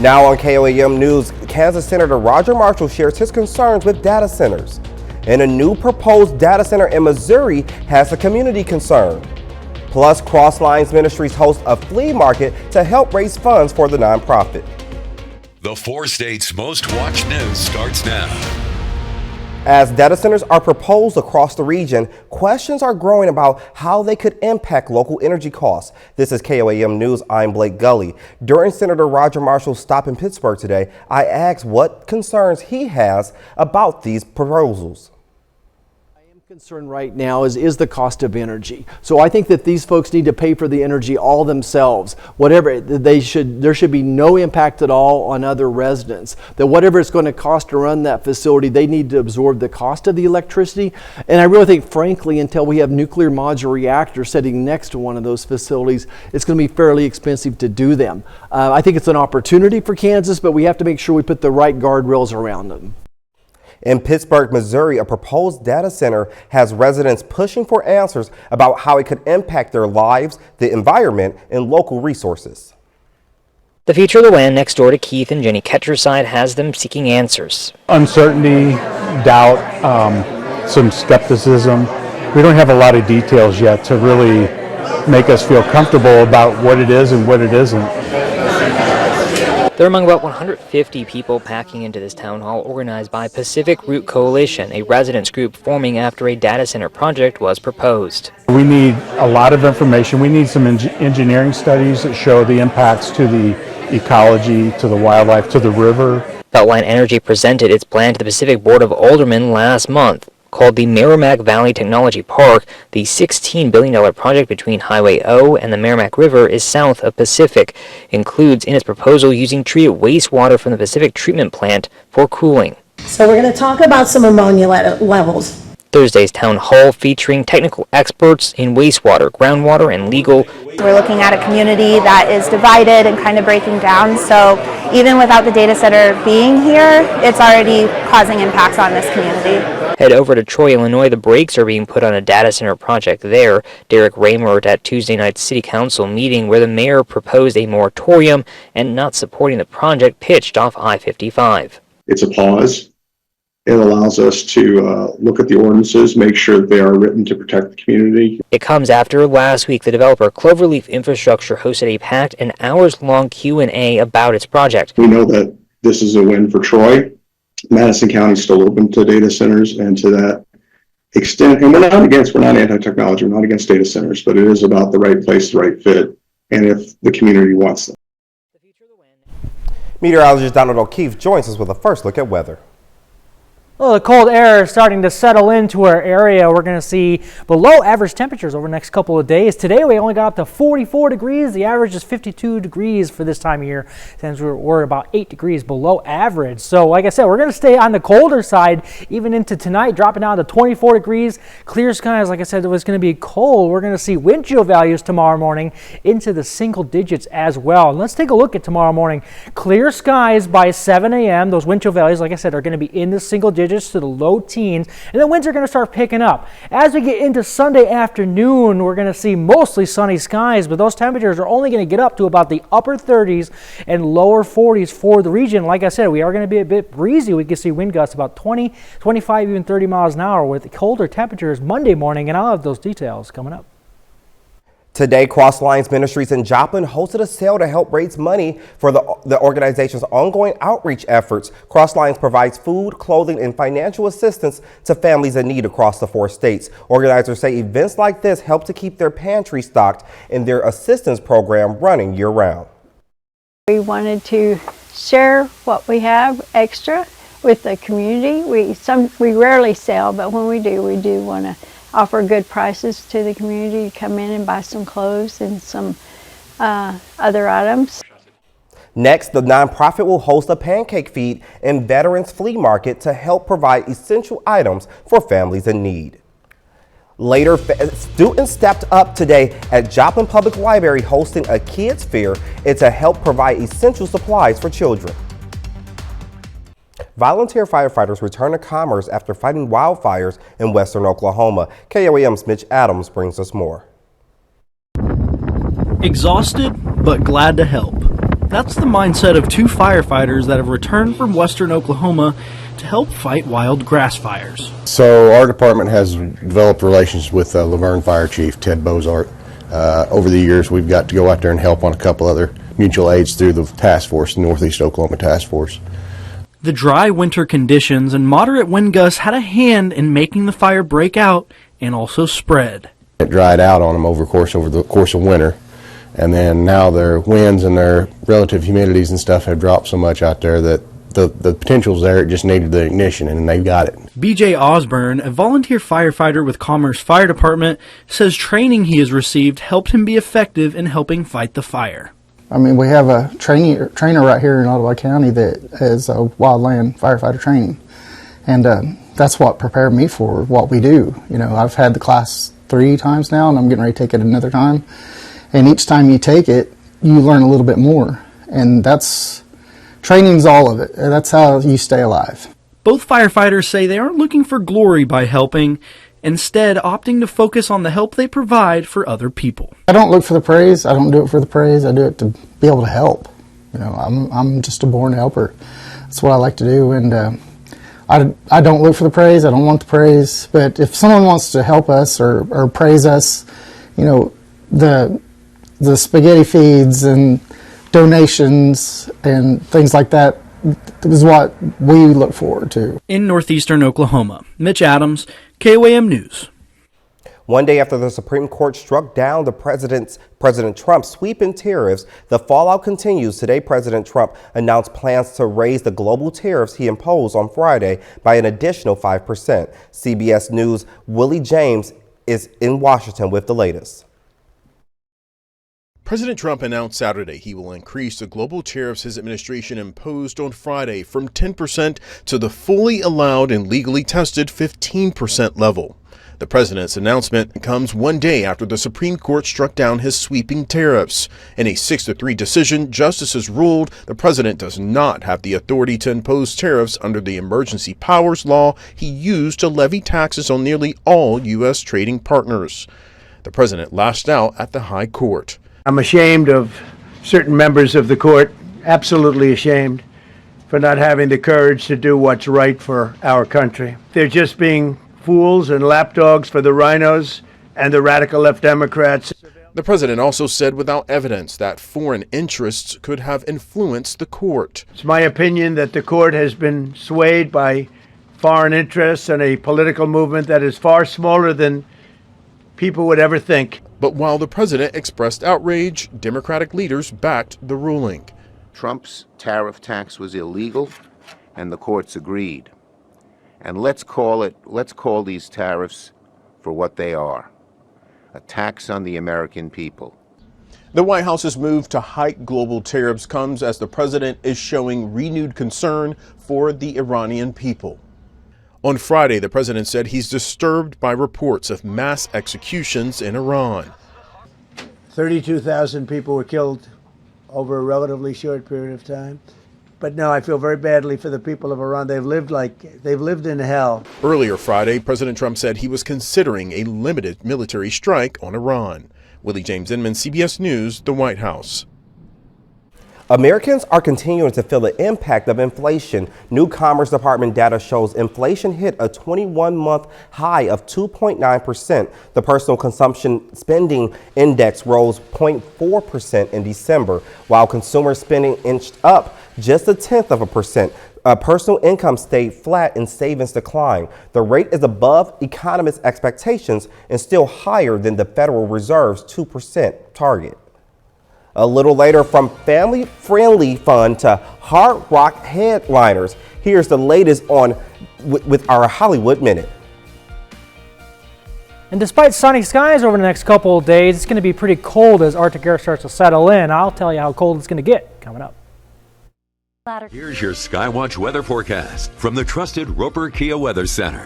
Now on KOAM News, Kansas Senator Roger Marshall shares his concerns with data centers. And a new proposed data center in Missouri has a community concern. Plus, Crosslines Ministries hosts a flea market to help raise funds for the nonprofit. The 4 states' most watched news starts now. As data centers are proposed across the region, questions are growing about how they could impact local energy costs. This is KOAM News. I'm Blake Gully. During Senator Roger Marshall's stop in Pittsburgh today, I asked what concerns he has about these proposals. Concern right now is the cost of energy. So I think that these folks need to pay for the energy all themselves. Whatever there should be no impact at all on other residents. That whatever it's going to cost to run that facility, they need to absorb the cost of the electricity. And I really think, frankly, until we have nuclear modular reactors sitting next to one of those facilities, it's going to be fairly expensive to do them. I think it's an opportunity for Kansas, but we have to make sure we put the right guardrails around them. In Pittsburgh, Missouri, a proposed data center has residents pushing for answers about how it could impact their lives, the environment, and local resources. The future of the land next door to Keith and Jenny Ketcherside has them seeking answers. Uncertainty, doubt, some skepticism. We don't have a lot of details yet to really make us feel comfortable about what it is and what it isn't. They're among about 150 people packing into this town hall organized by Pacific Route Coalition, a residents group forming after a data center project was proposed. We need a lot of information. We need some engineering studies that show the impacts to the ecology, to the wildlife, to the river. Beltline Energy presented its plan to the Pacific Board of Aldermen last month. Called the Merrimack Valley Technology Park, the $16 billion project between Highway O and the Merrimack River is south of Pacific. Includes in its proposal using treated wastewater from the Pacific Treatment Plant for cooling. So we're going to talk about some ammonia levels. Thursday's town hall featuring technical experts in wastewater, groundwater, and legal. We're looking at a community that is divided and kind of breaking down. So even without the data center being here, it's already causing impacts on this community. Head over to Troy, Illinois. The brakes are being put on a data center project there. Derek Raymer at Tuesday night's city council meeting where the mayor proposed a moratorium and not supporting the project pitched off I-55. It's a pause. It allows us to look at the ordinances, make sure they are written to protect the community. It comes after last week the developer Cloverleaf Infrastructure hosted a packed and hours-long Q&A about its project. We know that this is a win for Troy. Madison County is still open to data centers, and to that extent, and we're not anti-technology, we're not against data centers, but it is about the right place, the right fit, and if the community wants them. Meteorologist Donald O'Keefe joins us with a first look at weather. Well, the cold air is starting to settle into our area. We're going to see below average temperatures over the next couple of days. Today we only got up to 44 degrees. The average is 52 degrees for this time of year, since we're about 8 degrees below average. So like I said, we're going to stay on the colder side even into tonight, dropping down to 24 degrees. Clear skies, like I said, it was going to be cold. We're going to see wind chill values tomorrow morning into the single digits as well. And let's take a look at tomorrow morning. Clear skies by 7 a.m. Those wind chill values, like I said, are going to be in the single digits to the low teens, and then winds are going to start picking up. As we get into Sunday afternoon, we're going to see mostly sunny skies, but those temperatures are only going to get up to about the upper 30s and lower 40s for the region. Like I said, we are going to be a bit breezy. We can see wind gusts about 20, 25, even 30 miles an hour with colder temperatures Monday morning, and I'll have those details coming up. Today, Crosslines Ministries in Joplin hosted a sale to help raise money for the organization's ongoing outreach efforts. Crosslines provides food, clothing, and financial assistance to families in need across the 4 states. Organizers say events like this help to keep their pantry stocked and their assistance program running year-round. We wanted to share what we have extra with the community. We rarely sell, but when we do want to offer good prices to the community to come in and buy some clothes and some other items. Next, the nonprofit will host a pancake feed and veterans flea market to help provide essential items for families in need. Later, students stepped up today at Joplin Public Library hosting a kids fair and to help provide essential supplies for children. Volunteer firefighters return to commerce after fighting wildfires in western Oklahoma. KOAM's Mitch Adams brings us more. Exhausted, but glad to help. That's the mindset of two firefighters that have returned from western Oklahoma to help fight wild grass fires. So our department has developed relations with Laverne Fire Chief Ted Bozart. Over the years, we've got to go out there and help on a couple other mutual aids through the task force, the Northeast Oklahoma Task Force. The dry winter conditions and moderate wind gusts had a hand in making the fire break out and also spread. It dried out on them over the course of winter, and then now their winds and their relative humidities and stuff have dropped so much out there that the potential's there. It just needed the ignition, and they got it. BJ Osborne, a volunteer firefighter with Commerce Fire Department, says training he has received helped him be effective in helping fight the fire. I mean, we have a trainer right here in Ottawa County that has a wildland firefighter training, and that's what prepared me for what we do. You know, I've had the class 3 times now, and I'm getting ready to take it another time. And each time you take it, you learn a little bit more, and training's all of it. That's how you stay alive. Both firefighters say they aren't looking for glory by helping, instead opting to focus on the help they provide for other people. I don't look for the praise. I don't do it for the praise. I do it to be able to help. You know, I'm just a born helper. That's what I like to do, and I don't look for the praise. I don't want the praise. But if someone wants to help us or praise us, you know, the spaghetti feeds and donations and things like that is what we look forward to. In northeastern Oklahoma, Mitch Adams, KOAM News. One day after the Supreme Court struck down President Trump's sweeping tariffs, the fallout continues. Today, President Trump announced plans to raise the global tariffs he imposed on Friday by an additional 5%. CBS News' Willie James is in Washington with the latest. President Trump announced Saturday he will increase the global tariffs his administration imposed on Friday from 10% to the fully allowed and legally tested 15% level. The president's announcement comes one day after the Supreme Court struck down his sweeping tariffs. In a 6-3 decision, justices ruled the president does not have the authority to impose tariffs under the emergency powers law he used to levy taxes on nearly all U.S. trading partners. The president lashed out at the High Court. I'm ashamed of certain members of the court, absolutely ashamed, for not having the courage to do what's right for our country. They're just being fools and lapdogs for the rhinos and the radical left Democrats. The president also said without evidence that foreign interests could have influenced the court. It's my opinion that the court has been swayed by foreign interests and a political movement that is far smaller than people would ever think. But while the president expressed outrage, Democratic leaders backed the ruling. Trump's tariff tax was illegal, and the courts agreed. And let's call these tariffs for what they are: a tax on the American people. The White House's move to hike global tariffs comes as the president is showing renewed concern for the Iranian people. On Friday, the president said he's disturbed by reports of mass executions in Iran. 32,000 people were killed over a relatively short period of time. But no, I feel very badly for the people of Iran. They've lived in hell. Earlier Friday, President Trump said he was considering a limited military strike on Iran. Willie James Inman, CBS News, the White House. Americans are continuing to feel the impact of inflation. New Commerce Department data shows inflation hit a 21-month high of 2.9%. The personal consumption spending index rose 0.4% in December, while consumer spending inched up just 0.1%. Personal income stayed flat and savings declined. The rate is above economists' expectations and still higher than the Federal Reserve's 2% target. A little later, from family-friendly fun to hard rock headliners, here's the latest with our Hollywood Minute. And despite sunny skies over the next couple of days, it's going to be pretty cold as Arctic air starts to settle in. I'll tell you how cold it's going to get coming up. Here's your Skywatch weather forecast from the trusted Roper Kia Weather Center.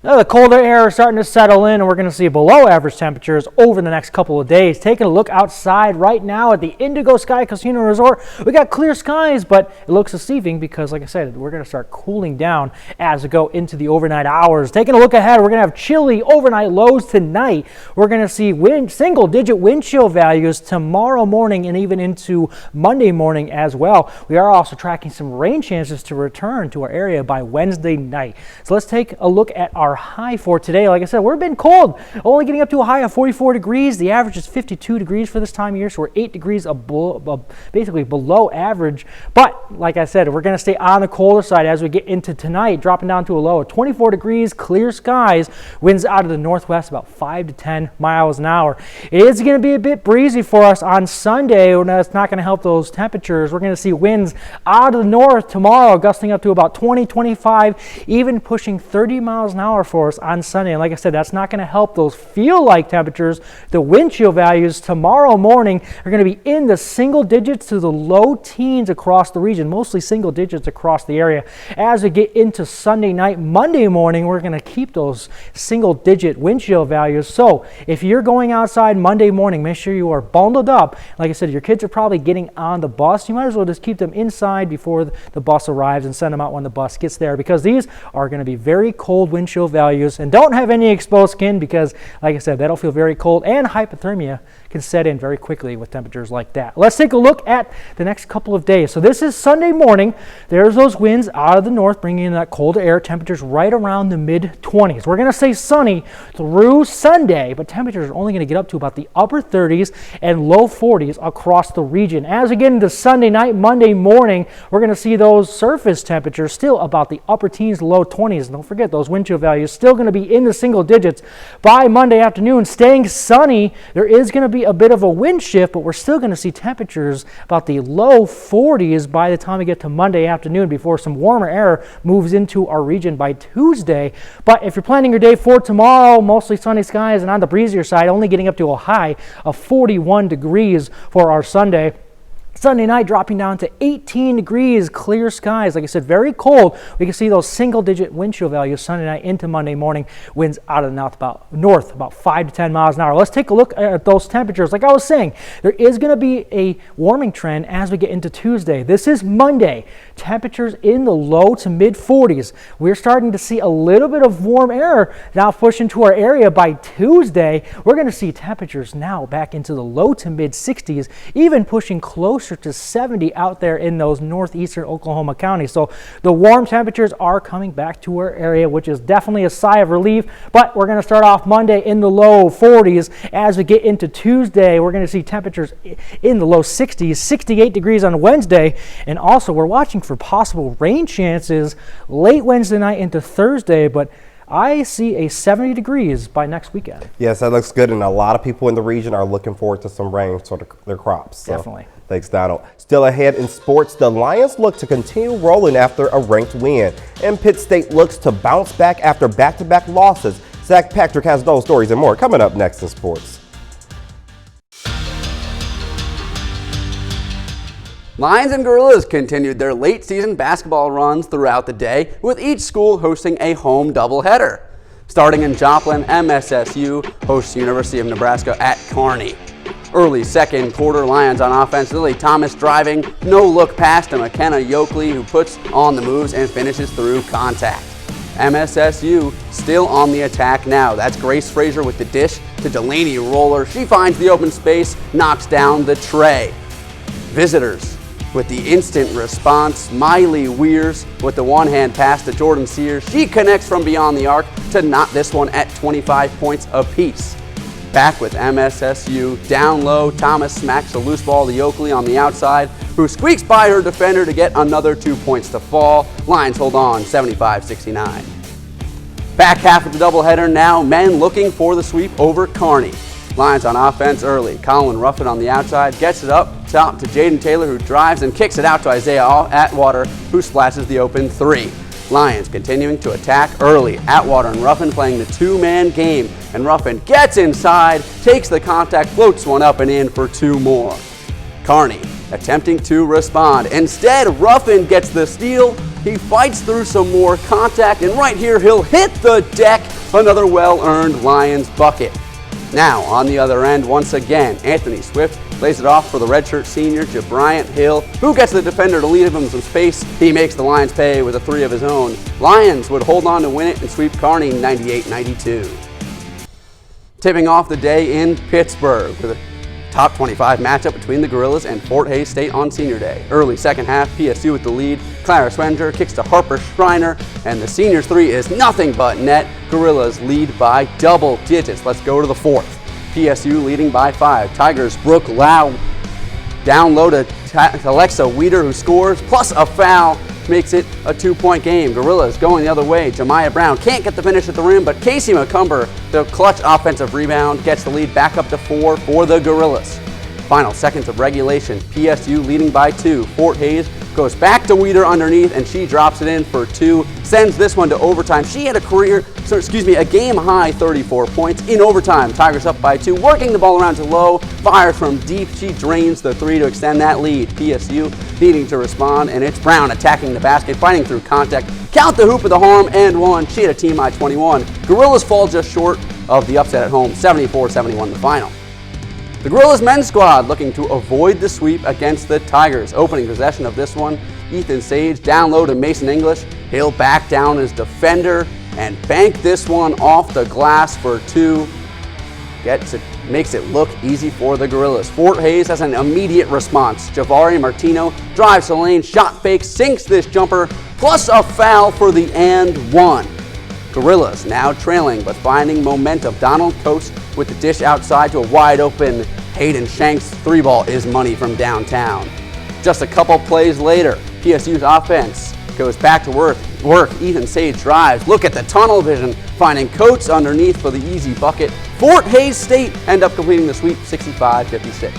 Now the colder air is starting to settle in, and we're going to see below average temperatures over the next couple of days. Taking a look outside right now at the Indigo Sky Casino Resort, we got clear skies, but it looks deceiving because, like I said, we're going to start cooling down as we go into the overnight hours. Taking a look ahead, we're going to have chilly overnight lows tonight. We're going to see single-digit wind chill values tomorrow morning and even into Monday morning as well. We are also tracking some rain chances to return to our area by Wednesday night. So let's take a look at our high for today. Like I said, we're been cold, only getting up to a high of 44 degrees. The average is 52 degrees for this time of year, so we're 8 degrees basically below average. But like I said, we're going to stay on the colder side as we get into tonight, dropping down to a low of 24 degrees, clear skies, winds out of the northwest about 5 to 10 miles an hour. It is going to be a bit breezy for us on Sunday, and that's not going to help those temperatures. We're going to see winds out of the north tomorrow, gusting up to about 20, 25, even pushing 30 miles an hour for us on Sunday. And like I said, that's not going to help those feel-like temperatures. The wind chill values tomorrow morning are going to be in the single digits to the low teens across the region, mostly single digits across the area. As we get into Sunday night, Monday morning, we're going to keep those single-digit wind chill values. So if you're going outside Monday morning, make sure you are bundled up. Like I said, your kids are probably getting on the bus. You might as well just keep them inside before the bus arrives and send them out when the bus gets there, because these are going to be very cold wind chill values. And don't have any exposed skin because, like I said, that'll feel very cold, and hypothermia can set in very quickly with temperatures like that. Let's take a look at the next couple of days. So this is Sunday morning. There's those winds out of the north bringing in that colder air, temperatures right around the mid-20s. We're going to stay sunny through Sunday, but temperatures are only going to get up to about the upper 30s and low 40s across the region. As we get into Sunday night, Monday morning, we're going to see those surface temperatures still about the upper teens, low 20s. And don't forget, those wind chill values still going to be in the single digits by Monday afternoon. Staying sunny, there is going to be a bit of a wind shift, but we're still going to see temperatures about the low 40s by the time we get to Monday afternoon before some warmer air moves into our region by Tuesday. But if you're planning your day for tomorrow, mostly sunny skies and on the breezier side, only getting up to a high of 41 degrees for our Sunday. Sunday night dropping down to 18 degrees, clear skies. Like I said, very cold. We can see those single-digit wind chill values Sunday night into Monday morning. Winds out of the north about 5 to 10 miles an hour. Let's take a look at those temperatures. Like I was saying, there is going to be a warming trend as we get into Tuesday. This is Monday. Temperatures in the low to mid-40s. We're starting to see a little bit of warm air now push into our area by Tuesday. We're going to see temperatures now back into the low to mid-60s, even pushing closer to 70 out there in those northeastern Oklahoma counties. So the warm temperatures are coming back to our area, which is definitely a sigh of relief. But we're going to start off Monday in the low 40s. As we get into Tuesday, we're going to see temperatures in the low 60s, 68 degrees on Wednesday. And also we're watching for possible rain chances late Wednesday night into Thursday, but I see a 70 degrees by next weekend. Yes, that looks good, and a lot of people in the region are looking forward to some rain for their crops. So. Definitely. Thanks, Donald. Still ahead in sports, the Lions look to continue rolling after a ranked win, and Pitt State looks to bounce back after back-to-back losses. Zach Patrick has those stories and more coming up next in sports. Lions and Gorillas continued their late season basketball runs throughout the day, with each school hosting a home doubleheader. Starting in Joplin, MSSU hosts University of Nebraska at Kearney. Early second quarter, Lions on offense, Lily Thomas driving, no look pass to McKenna Yoakley, who puts on the moves and finishes through contact. MSSU still on the attack now. That's Grace Frazier with the dish to Delaney Roller. She finds the open space, knocks down the tray. Visitors with the instant response, Miley Weirs with the one-hand pass to Jordan Sears. She connects from beyond the arc to knot this one at 25 points apiece. Back with MSSU, down low, Thomas smacks a loose ball to Yoakley on the outside, who squeaks by her defender to get another 2 points to fall. Lions hold on, 75-69. Back half of the doubleheader now, men looking for the sweep over Kearney. Lions on offense early. Colin Ruffin on the outside gets it up top to Jaden Taylor, who drives and kicks it out to Isaiah Atwater, who splashes the open three. Lions continuing to attack early. Atwater and Ruffin playing the two-man game, and Ruffin gets inside, takes the contact, floats one up and in for two more. Kearney attempting to respond. Instead, Ruffin gets the steal. He fights through some more contact, and right here he'll hit the deck another well-earned Lions bucket. Now, on the other end, once again, Anthony Swift lays it off for the redshirt senior, Jabriant Hill, who gets the defender to leave him some space. He makes the Lions pay with a three of his own. Lions would hold on to win it and sweep Kearney 98-92. Tipping off the day in Pittsburgh with a top 25 matchup between the Gorillas and Fort Hays State on Senior Day. Early second half, PSU with the lead. Clara Swenger kicks to Harper Schreiner, and the seniors' three is nothing but net. Gorillas lead by double digits. Let's go to the fourth. PSU leading by 5. Tigers' Brooke Lau down low to Alexa Weeder, who scores, plus a foul, makes it a 2-point game. Gorillas going the other way. Jemiah Brown can't get the finish at the rim, but Casey McCumber, the clutch offensive rebound, gets the lead back up to 4 for the Gorillas. Final seconds of regulation. PSU leading by 2. Fort Hays goes back to Weeder underneath, and she drops it in for 2. Sends this one to overtime. She had a game-high 34 points in overtime. Tigers up by 2, working the ball around to Low. Fires from deep. She drains the 3 to extend that lead. PSU needing to respond, and it's Brown attacking the basket, fighting through contact. Count the hoop of the harm and one. She had a team high 21. Gorillas fall just short of the upset at home, 74-71 the final. The Gorillas men's squad looking to avoid the sweep against the Tigers. Opening possession of this one, Ethan Sage down low to Mason English. He'll back down his defender and bank this one off the glass for 2. Makes it look easy for the Gorillas. Fort Hays has an immediate response. Javari Martino drives the lane, shot fake, sinks this jumper, plus a foul for the and one. Gorillas now trailing but finding momentum. Donald Coates with the dish outside to a wide open Hayden Shanks. 3-ball is money from downtown. Just a couple plays later, PSU's offense goes back to work. Ethan Sage drives. Look at the tunnel vision, finding Coates underneath for the easy bucket. Fort Hays State end up completing the sweep 65-56.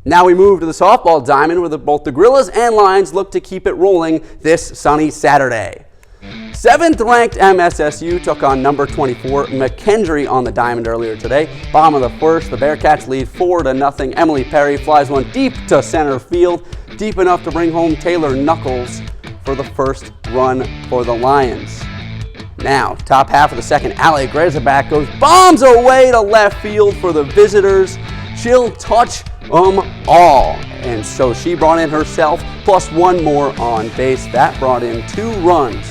Now we move to the softball diamond where both the Gorillas and Lions look to keep it rolling this sunny Saturday. 7th-ranked MSSU took on number 24 McKendree on the diamond earlier today. Bottom of the first, the Bearcats lead 4-0. Emily Perry flies one deep to center field, deep enough to bring home Taylor Knuckles for the first run for the Lions. Now, top half of the second, Allie Grezabak goes bombs away to left field for the visitors. She'll touch them all. And so she brought in herself, plus one more on base. That brought in 2 runs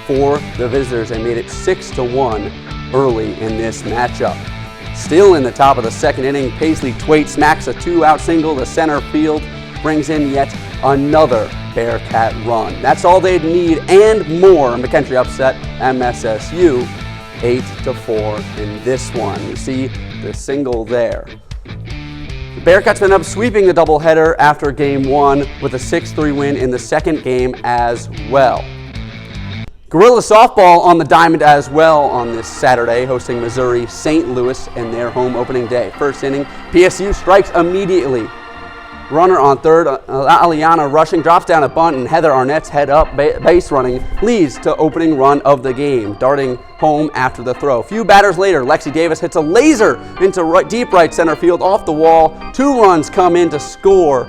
for the visitors and made it 6-1 early in this matchup. Still in the top of the second inning, Paisley Twait smacks a 2-out single to center field, brings in yet another Bearcat run. That's all they'd need and more. McKendree upset MSSU 8-4 in this one. You see the single there. The Bearcats ended up sweeping the doubleheader after game 1 with a 6-3 win in the second game as well. Gorilla softball on the diamond as well on this Saturday, hosting Missouri St. Louis in their home opening day. First inning, PSU strikes immediately. Runner on third, Aliana rushing, drops down a bunt, and Heather Arnett's head up base running leads to opening run of the game, darting home after the throw. A few batters later, Lexi Davis hits a laser into deep right center field off the wall. 2 runs come in to score.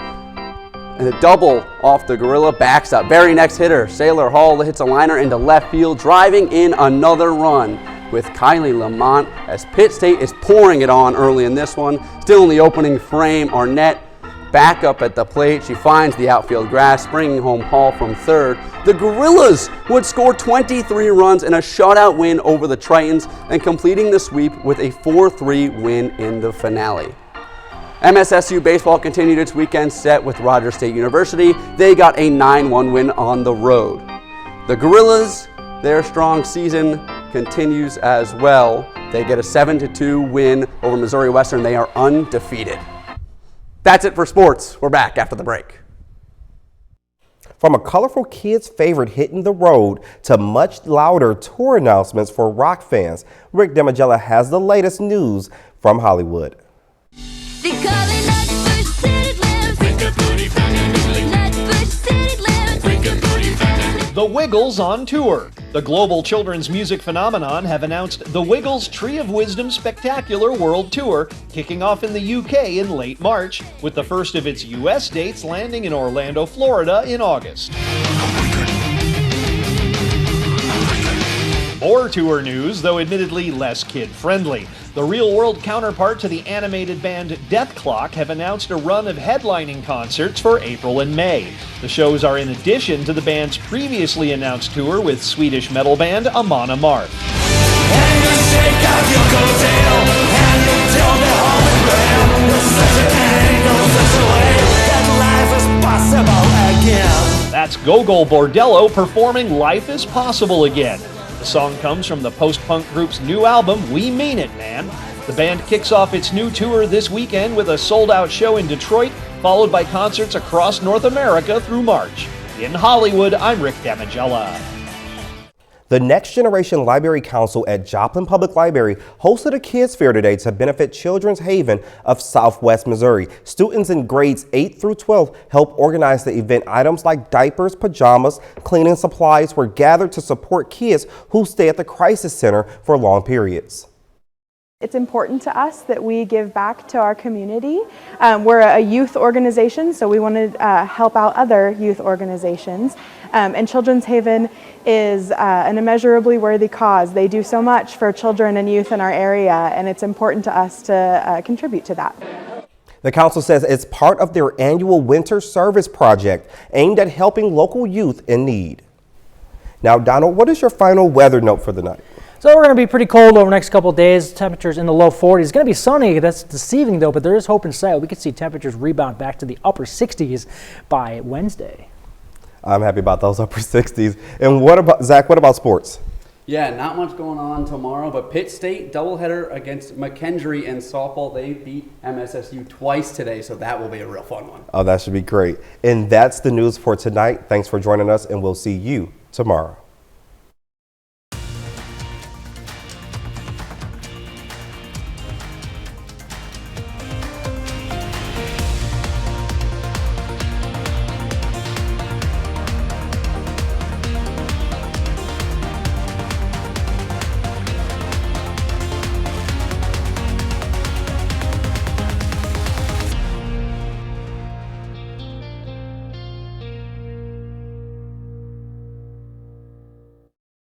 And a double off the Gorilla backs up. Very next hitter, Sailor Hall hits a liner into left field, driving in another run with Kylie Lamont as Pitt State is pouring it on early in this one. Still in the opening frame, Arnett back up at the plate. She finds the outfield grass, bringing home Hall from third. The Gorillas would score 23 runs in a shutout win over the Tritons and completing the sweep with a 4-3 win in the finale. MSSU baseball continued its weekend set with Rogers State University. They got a 9-1 win on the road. The Gorillas, their strong season continues as well. They get a 7-2 win over Missouri Western. They are undefeated. That's it for sports. We're back after the break. From a colorful kid's favorite hitting the road to much louder tour announcements for rock fans, Rick Demagella has the latest news from Hollywood. The Wiggles on tour. The global children's music phenomenon have announced the Wiggles Tree of Wisdom Spectacular World Tour, kicking off in the UK in late March, with the first of its US dates landing in Orlando, Florida in August. More tour news, though admittedly less kid-friendly. The real-world counterpart to the animated band Death Clock have announced a run of headlining concerts for April and May. The shows are in addition to the band's previously announced tour with Swedish metal band Amon Amarth. That's Gogol Bordello performing Life is Possible Again. The song comes from the post-punk group's new album, We Mean It, Man. The band kicks off its new tour this weekend with a sold-out show in Detroit, followed by concerts across North America through March. In Hollywood, I'm Rick Damigella. The Next Generation Library Council at Joplin Public Library hosted a kids fair today to benefit Children's Haven of Southwest Missouri. Students in grades 8 through 12 helped organize the event. Items like diapers, pajamas, cleaning supplies were gathered to support kids who stay at the crisis center for long periods. It's important to us that we give back to our community. We're a youth organization, so we want to help out other youth organizations. And Children's Haven is an immeasurably worthy cause. They do so much for children and youth in our area, and it's important to us to contribute to that. The council says it's part of their annual winter service project aimed at helping local youth in need. Now, Donald, what is your final weather note for the night? So we're going to be pretty cold over the next couple of days. Temperatures in the low 40s. It's going to be sunny. That's deceiving, though, but there is hope and sight. We could see temperatures rebound back to the upper 60s by Wednesday. I'm happy about those upper 60s. And what about, Zach, what about sports? Yeah, not much going on tomorrow, but Pitt State doubleheader against McKendree in softball. They beat MSSU twice today, so that will be a real fun one. Oh, that should be great. And that's the news for tonight. Thanks for joining us, and we'll see you tomorrow.